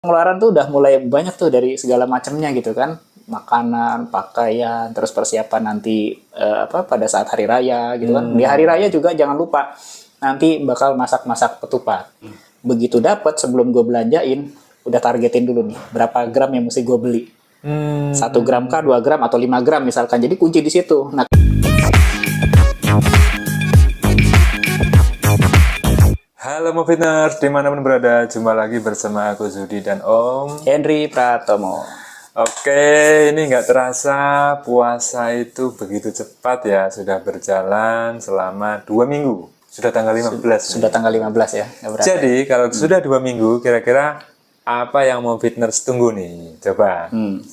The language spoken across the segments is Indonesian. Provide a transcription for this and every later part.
Pengeluaran tuh udah mulai banyak tuh dari segala macamnya gitu kan. Makanan, pakaian, terus persiapan nanti pada saat hari raya gitu kan. Di hari raya juga jangan lupa nanti bakal masak-masak ketupat. Begitu dapat sebelum gue belanjain, udah targetin dulu nih berapa gram yang mesti gue beli. 1 gram kah, 2 gram atau 5 gram misalkan. Jadi kunci di situ. Nah, Halo Moviners, dimanapun berada, jumpa lagi bersama aku Zudi dan Om Henry Pratomo. Oke, ini nggak terasa puasa itu begitu cepat ya, sudah berjalan selama 2 minggu. Sudah tanggal 15. Sudah tanggal 15 ya. Jadi kalau sudah 2 minggu, kira-kira apa yang Moviners tunggu nih? Coba. 2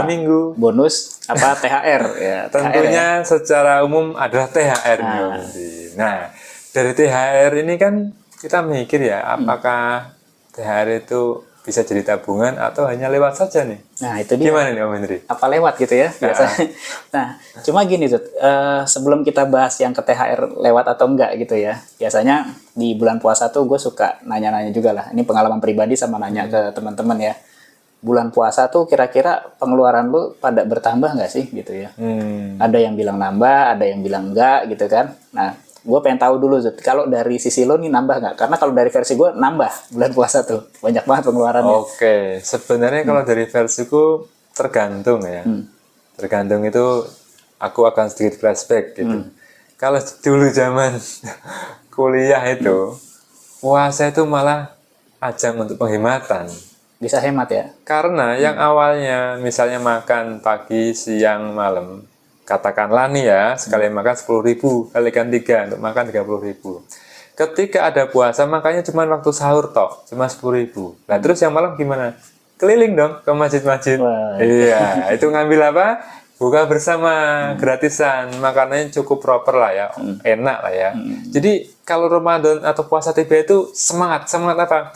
minggu. Bonus apa THR ya. Tentunya THR ya. secara umum adalah THR. Nah, dari THR ini kan kita mikir ya, apakah THR itu bisa jadi tabungan atau hanya lewat saja nih? Nah, itu dia. Gimana nih Om Hendri? Apa lewat gitu ya biasanya. Nah, cuma gini tuh, sebelum kita bahas yang ke THR lewat atau enggak gitu ya. Biasanya di bulan puasa tuh gue suka nanya-nanya juga lah. Ini pengalaman pribadi sama nanya ke teman-teman ya. Bulan puasa tuh kira-kira pengeluaran lu pada bertambah nggak sih gitu ya? Ada yang bilang nambah, ada yang bilang enggak gitu kan. Nah, gue pengen tahu dulu Zut, kalau dari sisi lo nih nambah nggak? Karena kalau dari versi gue nambah bulan puasa tuh, banyak banget pengeluarannya. Oke, sebenarnya kalau dari versiku tergantung ya. Tergantung itu aku akan sedikit flashback gitu. Kalau dulu zaman kuliah itu, puasa itu malah ajang untuk penghematan. Bisa hemat ya? Karena yang awalnya misalnya makan pagi, siang, malam, katakanlah nih ya, sekali makan 10.000, kalikan 3 untuk makan 30.000. Ketika ada puasa, makanya cuma waktu sahur tok, cuma 10.000. Nah terus yang malam gimana? Keliling dong ke masjid-masjid. Iya, itu ngambil apa? Buka bersama, gratisan, makanannya cukup proper lah ya, enak lah ya. Jadi kalau Ramadan atau puasa tiba itu semangat apa?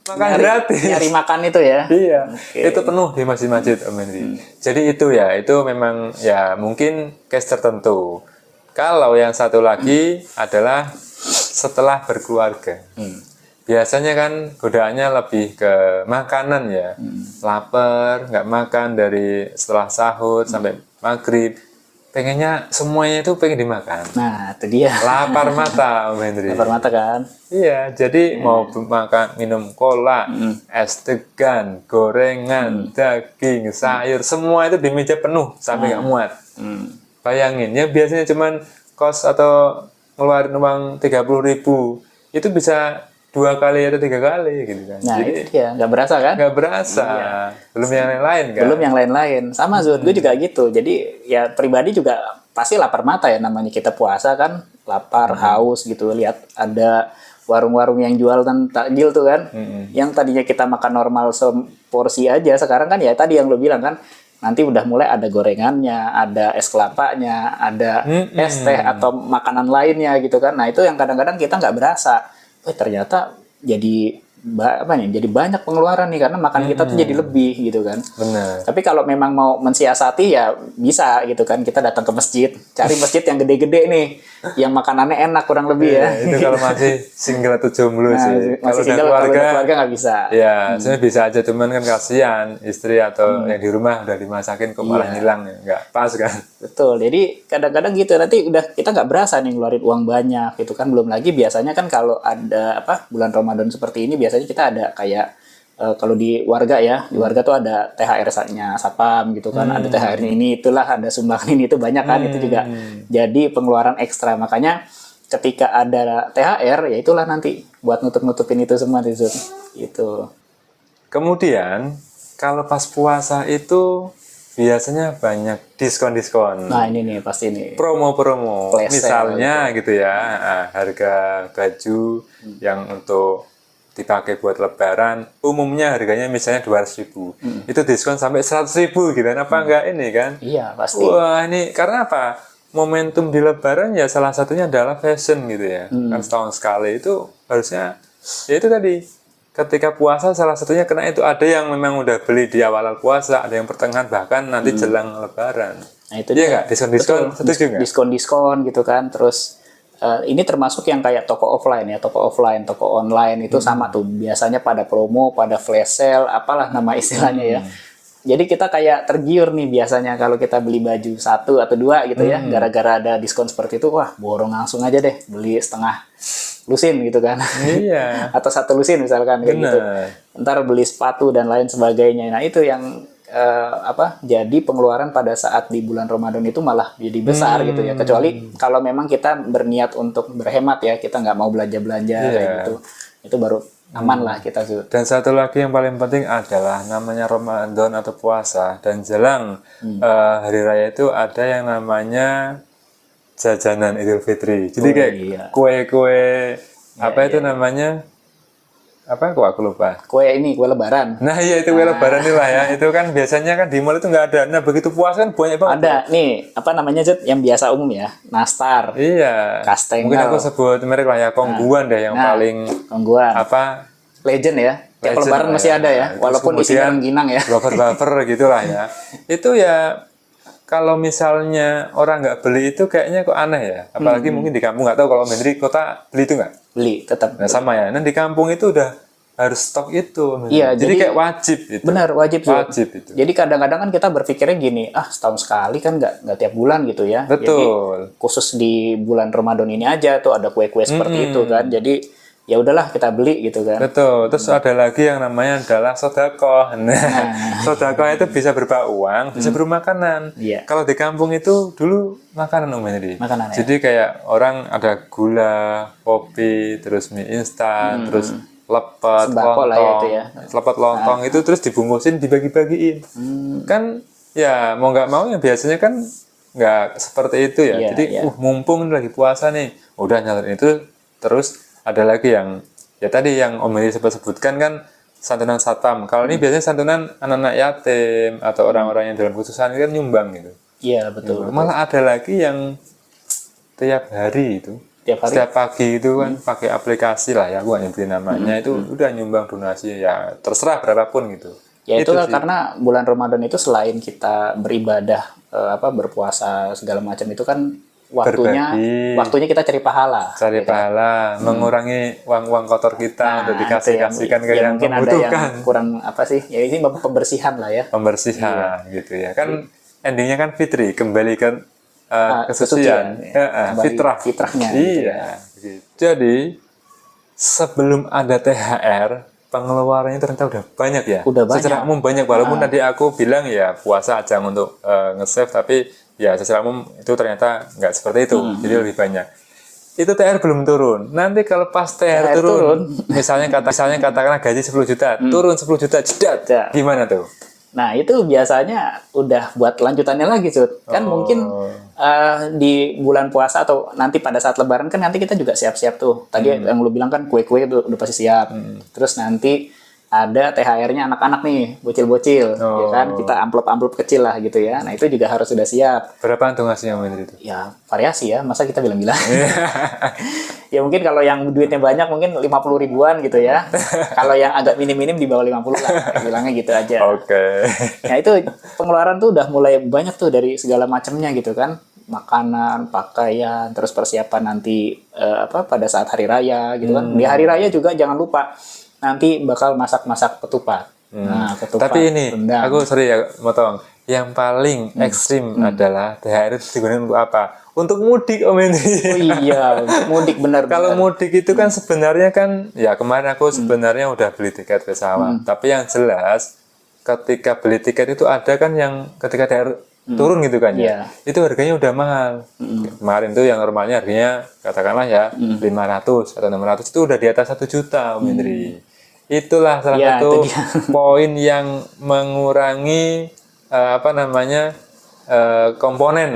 Makan gratis. Nyari makan itu ya? Iya, itu penuh di masjid-masjid Om Henry. Jadi itu ya, itu memang ya mungkin case tertentu. Kalau yang satu lagi adalah setelah berkeluarga. Biasanya kan godaannya lebih ke makanan ya. Lapar, nggak makan dari setelah sahur sampai maghrib. Pengennya semuanya itu pengen dimakan. Nah, itu dia. Lapar mata Om Henry. Lapar mata kan? Iya, jadi mau makan minum cola, es degan, gorengan, daging, sayur, semua itu di meja penuh sampai nggak muat. Bayangin, ya biasanya cuman kos atau ngeluarin uang 30.000 itu bisa 2 kali atau 3 kali gitu kan. Nah, jadi, itu dia, nggak berasa kan? nggak berasa. Iya. Belum yang lain-lain kan? Belum yang lain-lain. Sama Zud, gue juga gitu. Jadi ya pribadi juga pasti lapar mata ya, namanya kita puasa kan, lapar, haus gitu. Lihat ada warung-warung yang jual takjil tuh kan, yang tadinya kita makan normal seporsi aja, sekarang kan ya tadi yang lo bilang kan, nanti udah mulai ada gorengannya, ada es kelapanya, ada es teh atau makanan lainnya gitu kan. Nah itu yang kadang-kadang kita nggak berasa. Ternyata jadi jadi banyak pengeluaran nih karena makan kita tuh jadi lebih gitu kan. Benar. Tapi kalau memang mau mensiasati ya bisa gitu kan, kita datang ke masjid, cari masjid yang gede-gede nih, yang makanannya enak kurang lebih ya. Itu kalau masih single atau jomblo sih. Kalau udah keluarga nggak bisa. Ya, sebenarnya bisa aja, cuman kan kasihan istri atau yang di rumah udah dimasakin kok malah hilang ya, nggak pas kan. Betul, jadi kadang-kadang gitu nanti udah kita nggak berasa nih ngeluarin uang banyak gitu kan. Belum lagi biasanya kan kalau ada bulan Ramadan seperti ini biasanya kita ada kayak kalau di warga ya, di warga tuh ada THR-nya Satpam gitu kan, ada THR ini, itulah ada sumbangan ini, itu banyak kan, itu juga jadi pengeluaran ekstra. Makanya ketika ada THR ya itulah nanti buat nutup-nutupin itu semua itu. Kemudian kalau pas puasa itu biasanya banyak diskon-diskon. Nah ini nih pasti nih. Promo-promo. Misalnya gitu ya, harga baju yang untuk dipakai buat lebaran umumnya harganya misalnya 200.000, itu diskon sampai 100.000 gitu kan, apa enggak ini kan? Iya pasti. Wah ini karena apa, momentum di lebaran ya salah satunya adalah fashion gitu ya, kan setahun sekali itu harusnya ya itu tadi, ketika puasa salah satunya karena itu ada yang memang udah beli di awal puasa, ada yang pertengahan bahkan nanti jelang lebaran. Nah itu dia nggak diskon-diskon, setuju nggak? Diskon-diskon gitu kan, terus ini termasuk yang kayak toko offline ya, toko offline, toko online itu sama tuh. Biasanya pada promo, pada flash sale, apalah nama istilahnya ya. Jadi kita kayak tergiur nih biasanya kalau kita beli baju 1 atau 2 gitu ya, gara-gara ada diskon seperti itu, wah borong langsung aja deh, beli setengah lusin gitu kan. Iya. Atau 1 lusin misalkan kayak gitu. Ntar beli sepatu dan lain sebagainya. Nah itu yang jadi pengeluaran pada saat di bulan Ramadan itu malah jadi besar gitu ya. Kecuali kalau memang kita berniat untuk berhemat ya, kita nggak mau belanja-belanja kayak gitu. Itu baru aman lah kita tuh. Dan satu lagi yang paling penting adalah namanya Ramadan atau puasa dan jelang hari raya itu ada yang namanya jajanan Idul Fitri. Jadi kayak kue-kue apa itu namanya? Apa kok aku lupa? Kue lebaran. Nah iya itu kue lebaran nih lah ya. Itu kan biasanya kan di mall itu nggak ada. Nah begitu puasa kan banyak banget. Ada nih apa namanya Zed yang biasa umum ya, nastar. Iya. Kastengel. Mungkin aku sebut merek lah ya, Kongguan deh yang paling Kongguan. apa? Legend ya. Tiap lebaran masih ada ya, walaupun isinya rengginang ya. Wafer-wafer gitulah ya. Itu ya kalau misalnya orang nggak beli itu kayaknya kok aneh ya. Apalagi mungkin di kampung, nggak tahu kalau di kota beli itu nggak? Beli tetap. Nah, sama ya. Nah di kampung itu udah harus stok itu. Iya, jadi kayak wajib itu. Benar, wajib itu. Jadi kadang-kadang kan kita berpikirnya gini, setahun sekali kan nggak tiap bulan gitu ya. Betul. Jadi, khusus di bulan Ramadan ini aja tuh ada kue-kue seperti itu kan. Jadi ya udahlah kita beli gitu kan. Betul. Terus ada lagi yang namanya adalah sodakoh. Nah, sodakoh itu bisa berupa uang, bisa berupa makanan. Iya. Kalau di kampung itu dulu makanan Jadi. Makanan, Jadi kayak orang ada gula, kopi, terus mie instan, terus lepet, Sembako lontong, lah ya itu ya. lepet lontong itu terus dibungkusin, dibagi-bagiin. Kan ya mau nggak mau ya biasanya kan nggak seperti itu ya. Iya, Jadi mumpung lagi puasa nih, udah nyalurin itu. Terus ada lagi yang ya tadi yang Om Heri sebutkan kan santunan satpam. Kalau ini biasanya santunan anak-anak yatim atau orang-orang yang dalam kesusahan kan nyumbang gitu. Iya betul. Malah ada lagi yang tiap hari itu. Setiap pagi itu kan pakai aplikasi lah ya, aku nggak nyebutin namanya, itu udah nyumbang donasi ya terserah berapapun gitu. Ya itu karena bulan Ramadan itu selain kita beribadah berpuasa segala macam itu kan waktunya kita cari pahala. Mengurangi uang uang kotor kita untuk dikasihkan ke yang mungkin membutuhkan. Ada yang kurang apa sih? Ya ini pembersihan lah ya. Pembersihan gitu ya. Kan endingnya kan fitri, kembali ke kesucian, fitrahnya. Iya. Gitu. Jadi sebelum ada THR, pengeluarannya ternyata udah banyak ya. Secara umum banyak, walaupun tadi aku bilang ya puasa aja untuk nge-save, tapi ya secara umum itu ternyata nggak seperti itu, jadi lebih banyak. Itu THR belum turun. Nanti kalau pas THR turun, misalnya katakanlah gaji 10 juta, turun 10 juta, jedat. Gimana tuh? Nah itu biasanya udah buat lanjutannya lagi Sud. Kan mungkin di bulan puasa atau nanti pada saat lebaran kan nanti kita juga siap-siap tuh. Tadi yang lu bilang kan kue-kue itu udah pasti siap. Terus nanti ada THR-nya anak-anak nih, bocil-bocil, ya kan? Kita amplop-amplop kecil lah gitu ya. Nah itu juga harus sudah siap. Berapaan tuh ngasihnya itu? Ya variasi ya, masa kita bilang-bilang. Ya mungkin kalau yang duitnya banyak mungkin 50 ribuan gitu ya. Kalau yang agak minim-minim di bawah 50 lah, bilangnya gitu aja. Oke. Nah itu pengeluaran tuh udah mulai banyak tuh dari segala macamnya gitu kan. Makanan, pakaian, terus persiapan nanti pada saat hari raya gitu kan. Di hari raya juga jangan lupa nanti bakal masak-masak ketupat. Nah, ketupat. Tapi ini, rendang. aku sorry ya, motong. Yang paling ekstrim adalah THR itu digunakan untuk apa? Untuk mudik, Om Hendri. Oh iya, mudik benar. Kalau mudik itu kan sebenarnya kan, ya kemarin aku sebenarnya udah beli tiket pesawat. Tapi yang jelas, ketika beli tiket itu ada kan yang ketika THR turun gitu kan ya. Itu harganya udah mahal. Kemarin tuh yang normalnya harganya katakanlah ya 500 atau 600 itu udah di atas 1 juta, Om Hendri. Itulah salah satu poin yang mengurangi komponen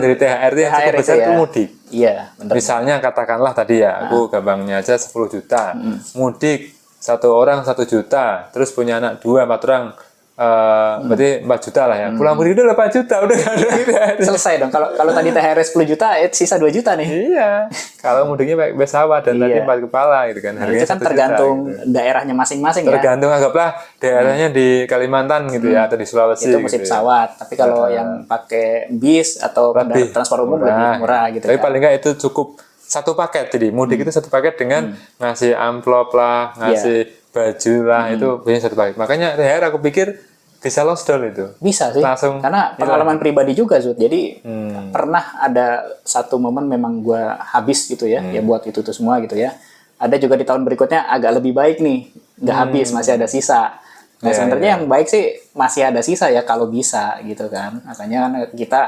dari THR yang cukup besar itu mudik. Iya, benar. Misalnya katakanlah tadi ya, aku gampangnya aja 10 juta. Mudik 1 orang 1 juta, terus punya anak 2, 4 orang. Berarti 4 juta lah ya. Pulang pergi udah 8 juta, udah nggak ada gitu. Selesai dong. Kalau tadi THR 10 juta, sisa 2 juta nih. Iya. Kalau mudiknya pakai pesawat dan tadi 4 kepala gitu kan. Harganya itu kan tergantung daerahnya masing-masing ya. Tergantung anggaplah daerahnya di Kalimantan gitu ya atau di Sulawesi. Itu mesti pesawat. Tapi kalau yang pakai bis atau transport umum lebih murah gitu. Tapi paling nggak itu cukup satu paket. Jadi mudik itu satu paket dengan ngasih amplop lah, ngasih baju lah, itu biasanya satu paket. Makanya THR aku pikir bisa lost doll itu. Bisa sih. Langsung Karena pengalaman pribadi juga, Zud. Jadi pernah ada satu momen memang gue habis gitu ya, ya buat itu tuh semua gitu ya. Ada juga di tahun berikutnya agak lebih baik nih, nggak habis, masih ada sisa. Nah sebenarnya yang baik sih masih ada sisa ya kalau bisa gitu kan. Makanya kan kita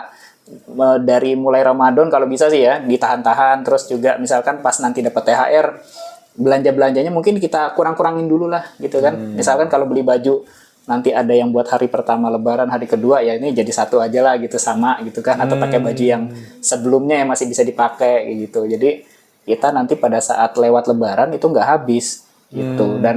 dari mulai Ramadan kalau bisa sih ya ditahan-tahan, terus juga misalkan pas nanti dapat THR belanja-belanjanya mungkin kita kurang-kurangin dulu lah gitu kan. Misalkan kalau beli baju nanti ada yang buat hari pertama Lebaran, hari kedua ya ini jadi satu aja lah gitu sama gitu kan, atau pakai baju yang sebelumnya yang masih bisa dipakai gitu. Jadi kita nanti pada saat lewat Lebaran itu nggak habis gitu. Dan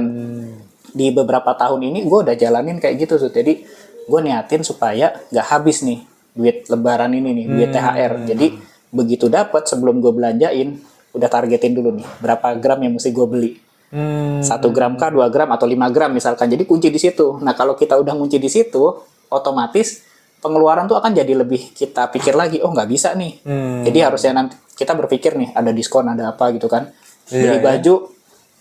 di beberapa tahun ini gue udah jalanin kayak gitu tuh. Jadi gue niatin supaya nggak habis nih duit Lebaran ini nih, duit THR. Jadi begitu dapat sebelum gue belanjain udah targetin dulu nih berapa gram yang mesti gue beli. 1 gram kah, 2 gram atau 5 gram misalkan. Jadi kunci di situ. Nah kalau kita udah kunci di situ, otomatis pengeluaran tuh akan jadi lebih kita pikir lagi. Oh nggak bisa nih. Jadi harusnya nanti kita berpikir nih ada diskon ada apa gitu kan. Beli baju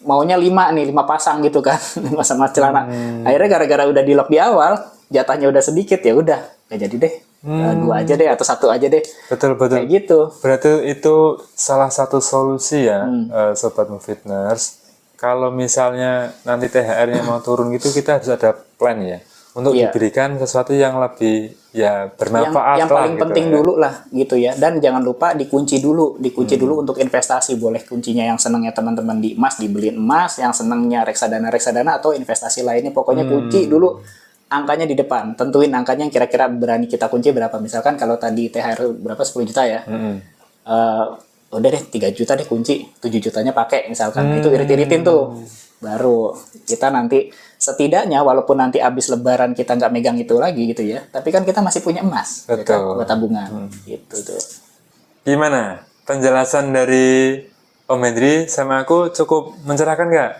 maunya 5 nih, 5 pasang gitu kan, 5 sama celana. Akhirnya gara-gara udah di lock di awal, jatahnya udah sedikit ya udah, nggak jadi deh. 2 aja deh atau 1 aja deh. Betul. Kayak gitu. Berarti itu salah satu solusi ya, Sobat Movitners. Kalau misalnya nanti THR-nya mau turun gitu, kita harus ada plan ya. Untuk diberikan sesuatu yang lebih ya bermanfaat yang paling gitu penting ya. dulu lah gitu ya. Dan jangan lupa dikunci dulu dulu untuk investasi. Boleh kuncinya yang senangnya teman-teman di emas, dibeliin emas, yang senangnya reksadana atau investasi lainnya. Pokoknya kunci dulu angkanya di depan. Tentuin angkanya yang kira-kira berani kita kunci berapa. Misalkan kalau tadi THR berapa 10 juta ya. Udah deh 3 juta deh kunci, 7 jutanya pakai misalkan. Itu irit-iritin tuh. Baru kita nanti setidaknya walaupun nanti habis Lebaran kita nggak megang itu lagi gitu ya, tapi kan kita masih punya emas ya kan, buat tabungan gitu tuh. Gimana penjelasan dari Om Hendri sama aku cukup mencerahkan nggak?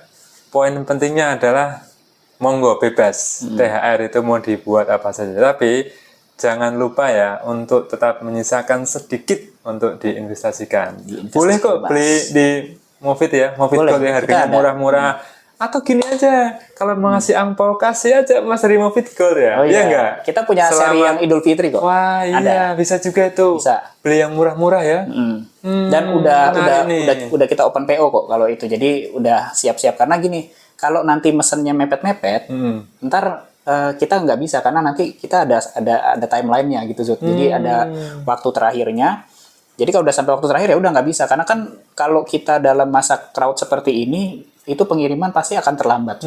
Poin pentingnya adalah monggo bebas, THR itu mau dibuat apa saja, tapi jangan lupa ya untuk tetap menyisakan sedikit untuk diinvestasikan. Boleh kok beli di Movit ya, Movit Gold yang harganya murah-murah. Atau gini aja, kalau mau ngasih angpau, kasih aja Mas dari Movit Gold ya. Oh iya enggak? Kita punya seri yang Idul Fitri kok. Wah iya, bisa juga itu. Bisa. Beli yang murah-murah ya. Dan udah kita open PO kok kalau itu. Jadi udah siap-siap karena gini, kalau nanti mesennya mepet-mepet, ntar kita nggak bisa karena nanti kita ada timelinenya gitu Zut. Jadi ada waktu terakhirnya. Jadi kalau udah sampai waktu terakhir ya udah nggak bisa karena kan kalau kita dalam masa crowd seperti ini itu pengiriman pasti akan terlambat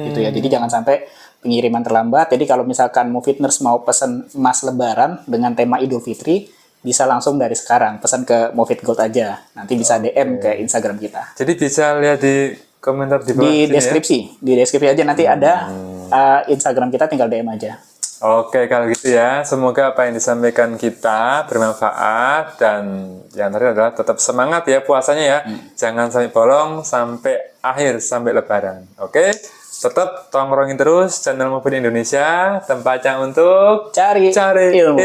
gitu ya. Jadi jangan sampai pengiriman terlambat. Jadi kalau misalkan Movitners mau pesan emas Lebaran dengan tema Idul Fitri bisa langsung dari sekarang pesan ke Movit Gold aja. Nanti bisa DM ke Instagram kita. Jadi bisa lihat di komentar di bawah di deskripsi, ya? Di deskripsi aja nanti ada Instagram kita, tinggal DM aja. Oke, kalau gitu ya, semoga apa yang disampaikan kita bermanfaat dan yang terakhir adalah tetap semangat ya puasanya ya. Jangan sampai bolong sampai akhir, sampai Lebaran. Oke, tetap tongkrongin terus channel Movit Indonesia, tempatnya untuk cari ilmu.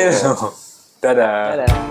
Dadah. Dadah.